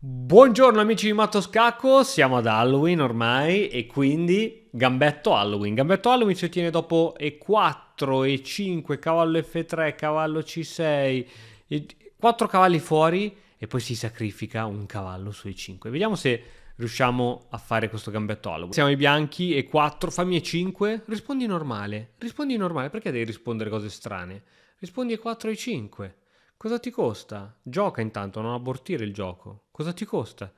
Buongiorno amici di Matto Scacco, siamo ad Halloween ormai e quindi gambetto Halloween. Gambetto Halloween si ottiene dopo E4, E5, cavallo F3, cavallo C6, 4 cavalli fuori e poi si sacrifica un cavallo su E5. Vediamo se riusciamo a fare questo gambetto Halloween. Siamo i bianchi, E4, fammi E5, rispondi normale, perché devi rispondere cose strane? Rispondi E4, E5. Cosa ti costa? Gioca intanto, non abortire il gioco. Cosa ti costa?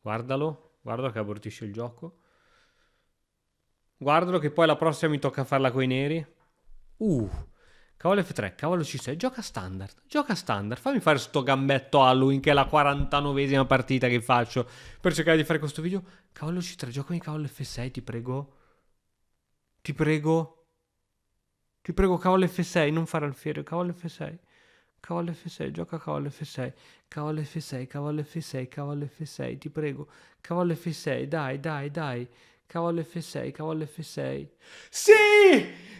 Guardalo che abortisce il gioco. Guardalo che poi la prossima mi tocca farla coi neri. Uh, cavallo F3, cavallo C6, gioca standard. Fammi fare sto gambetto Halloween che è la 49esima partita che faccio per cercare di fare questo video. Cavallo C3, giocami cavallo F6, ti prego. Ti prego. Ti prego, cavallo F6, non fare alfiere, cavallo F6. Cavallo F6, gioca cavallo F6. Cavallo F6, cavallo F6, cavallo F6, ti prego. Cavallo F6, dai. Cavallo F6, cavallo F6. Sì!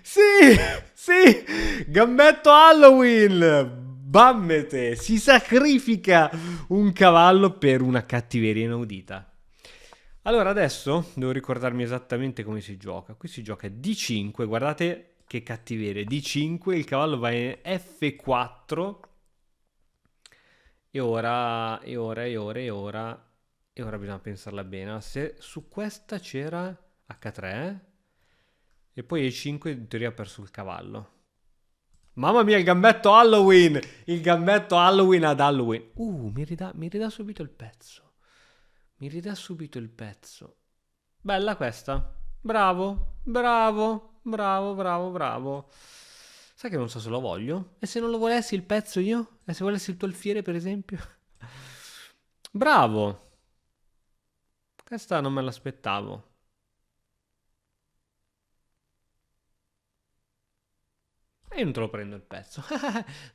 Sì! Sì! Gambetto Halloween! Bammete! Si sacrifica un cavallo per una cattiveria inaudita. Allora adesso devo ricordarmi esattamente come si gioca. Qui si gioca D5, guardate che cattiveria. D5, il cavallo va in F4 e ora bisogna pensarla bene. Se su questa c'era H3 e poi E5 in teoria ha perso il cavallo. Mamma mia, il gambetto Halloween! Il gambetto Halloween ad Halloween. Mi ridà subito il pezzo. Mi ridà subito il pezzo. Bella questa. Bravo. Sai che non so se lo voglio? E se non lo volessi il pezzo io? E se volessi il tuo alfiere, per esempio? Bravo. Questa non me l'aspettavo. E io non te lo prendo il pezzo.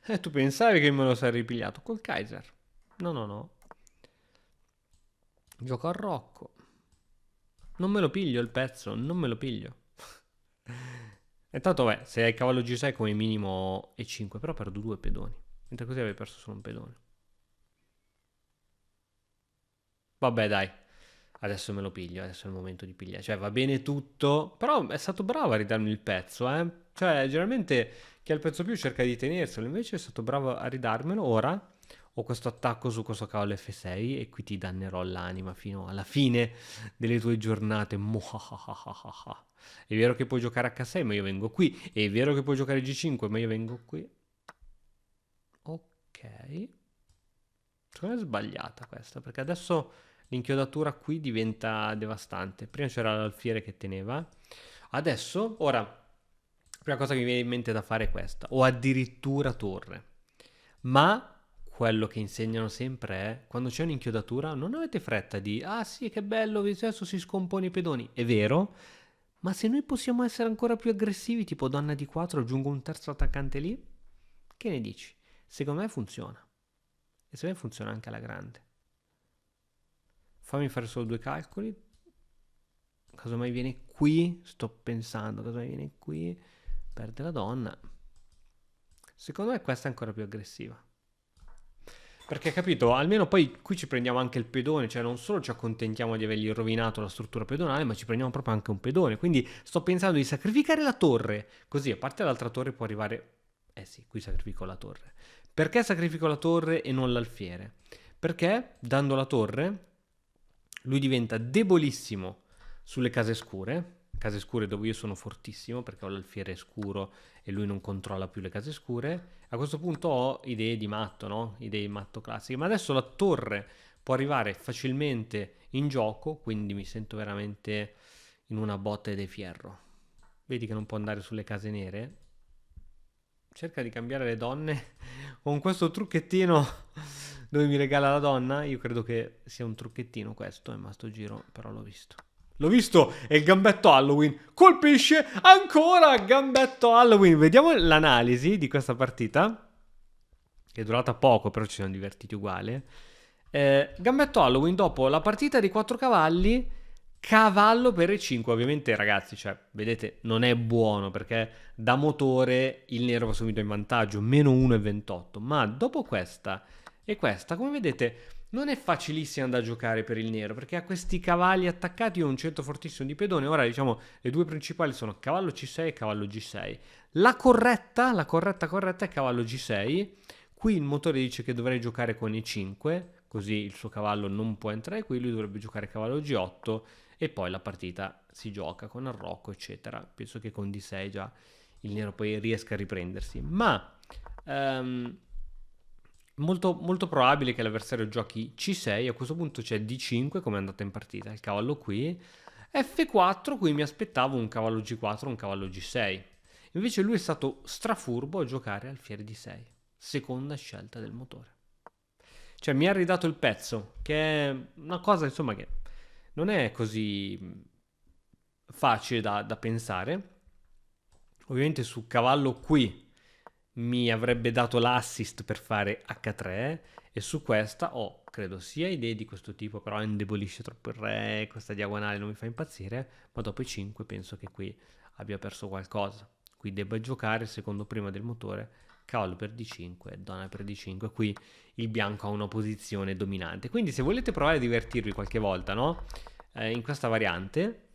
E tu pensavi che me lo sarei ripigliato col Kaiser. No. Gioco a Rocco. Non me lo piglio il pezzo, non me lo piglio. E tanto, beh, se hai cavallo G6 come minimo E5, però perdo due pedoni. Mentre così avevi perso solo un pedone. Vabbè, dai. Adesso me lo piglio, adesso è il momento di pigliare. Cioè, va bene tutto, però è stato bravo a ridarmi il pezzo, eh. Cioè, generalmente chi ha il pezzo più cerca di tenerselo, invece è stato bravo a ridarmelo. Ora ho questo attacco su questo cavallo F6 e qui ti dannerò l'anima fino alla fine delle tue giornate. Muahahaha. È vero che puoi giocare H6, ma io vengo qui. È vero che puoi giocare G5, ma io vengo qui. Ok. Secondo me è sbagliata questa, perché adesso l'inchiodatura qui diventa devastante. Prima c'era l'alfiere che teneva. Adesso, ora, la prima cosa che mi viene in mente da fare è questa. O addirittura torre. Ma quello che insegnano sempre è, quando c'è un'inchiodatura, non avete fretta di, ah sì, che bello, adesso si scompone i pedoni. È vero, ma se noi possiamo essere ancora più aggressivi, tipo donna di 4, aggiungo un terzo attaccante lì, che ne dici? Secondo me funziona. E secondo me funziona anche alla grande. Fammi fare solo due calcoli. Casomai viene qui, sto pensando, casomai viene qui, perde la donna. Secondo me questa è ancora più aggressiva. Perché capito, almeno poi qui ci prendiamo anche il pedone, cioè non solo ci accontentiamo di avergli rovinato la struttura pedonale, ma ci prendiamo proprio anche un pedone. Quindi sto pensando di sacrificare la torre, così a parte l'altra torre può arrivare. Eh sì, qui sacrifico la torre. Perché sacrifico la torre e non l'alfiere? Perché dando la torre lui diventa debolissimo sulle case scure dove io sono fortissimo perché ho l'alfiere scuro e lui non controlla più le case scure. A questo punto ho idee di matto, no? Idee di matto classiche. Ma adesso la torre può arrivare facilmente in gioco, quindi mi sento veramente in una botte di fierro. Vedi che non può andare sulle case nere? Cerca di cambiare le donne con questo trucchettino dove mi regala la donna. Io credo che sia un trucchettino questo, ma sto giro però l'ho visto. L'ho visto, è il gambetto Halloween. Colpisce ancora gambetto Halloween. Vediamo l'analisi di questa partita, che è durata poco, però ci siamo divertiti uguale. Gambetto Halloween dopo la partita di 4 cavalli, cavallo per E5. Ovviamente, ragazzi, cioè, vedete, non è buono perché da motore il nero va subito in vantaggio, meno 1,28. Ma dopo questa e questa, come vedete, Non è facilissima da giocare per il nero perché ha questi cavalli attaccati e un centro fortissimo di pedone. Ora diciamo le due principali sono cavallo C6 e cavallo G6. La corretta è cavallo G6. Qui il motore dice che dovrei giocare con E5, così il suo cavallo non può entrare qui, lui dovrebbe giocare cavallo G8 e poi la partita si gioca con arrocco, eccetera. Penso che con D6 già il nero poi riesca a riprendersi. Ma molto, molto probabile che l'avversario giochi C6, a questo punto c'è D5 come è andata in partita, il cavallo qui, F4, qui mi aspettavo un cavallo G4, un cavallo G6. Invece lui è stato strafurbo a giocare alfiere D6, seconda scelta del motore. Cioè mi ha ridato il pezzo, che è una cosa insomma che non è così facile da pensare. Ovviamente su cavallo qui mi avrebbe dato l'assist per fare H3 e su questa ho, credo, sia idee di questo tipo, però indebolisce troppo il re, questa diagonale non mi fa impazzire, ma dopo i 5 penso che qui abbia perso qualcosa. Qui debba giocare secondo prima del motore, cavallo per D5, donna per D5, qui il bianco ha una posizione dominante. Quindi se volete provare a divertirvi qualche volta, no? In questa variante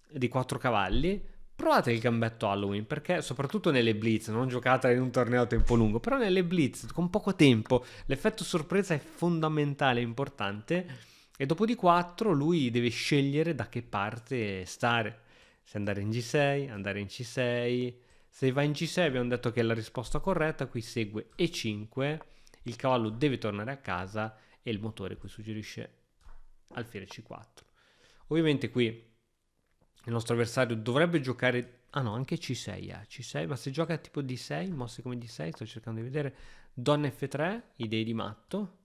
di 4 cavalli, provate il gambetto Halloween, perché soprattutto nelle blitz, non giocate in un torneo a tempo lungo, però nelle blitz con poco tempo l'effetto sorpresa è fondamentale, è importante, e dopo di 4 lui deve scegliere da che parte stare, se andare in G6, andare in C6. Se va in C6 abbiamo detto che è la risposta corretta, qui segue E5, il cavallo deve tornare a casa e il motore qui suggerisce alfiere C4. Ovviamente qui il nostro avversario dovrebbe giocare, ah no, anche C6, C6, ma se gioca tipo D6, mosse come D6, sto cercando di vedere, donna F3, idee di matto,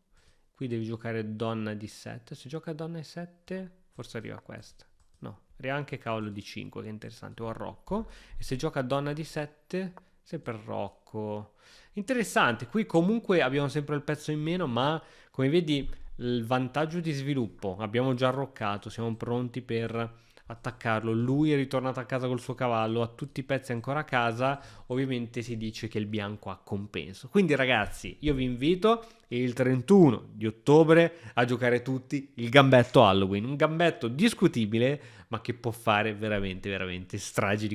qui devi giocare donna D7, se gioca donna E7 forse arriva a questa, no, arriva anche cavallo D5 che è interessante, o arrocco, e se gioca donna D7 sempre arrocco, interessante, qui comunque abbiamo sempre il pezzo in meno, ma come vedi il vantaggio di sviluppo, abbiamo già arroccato, siamo pronti per attaccarlo, lui è ritornato a casa col suo cavallo, ha tutti i pezzi ancora a casa, ovviamente si dice che il bianco ha compenso. Quindi ragazzi, io vi invito il 31 di ottobre a giocare tutti il gambetto Halloween, un gambetto discutibile ma che può fare veramente veramente stragi di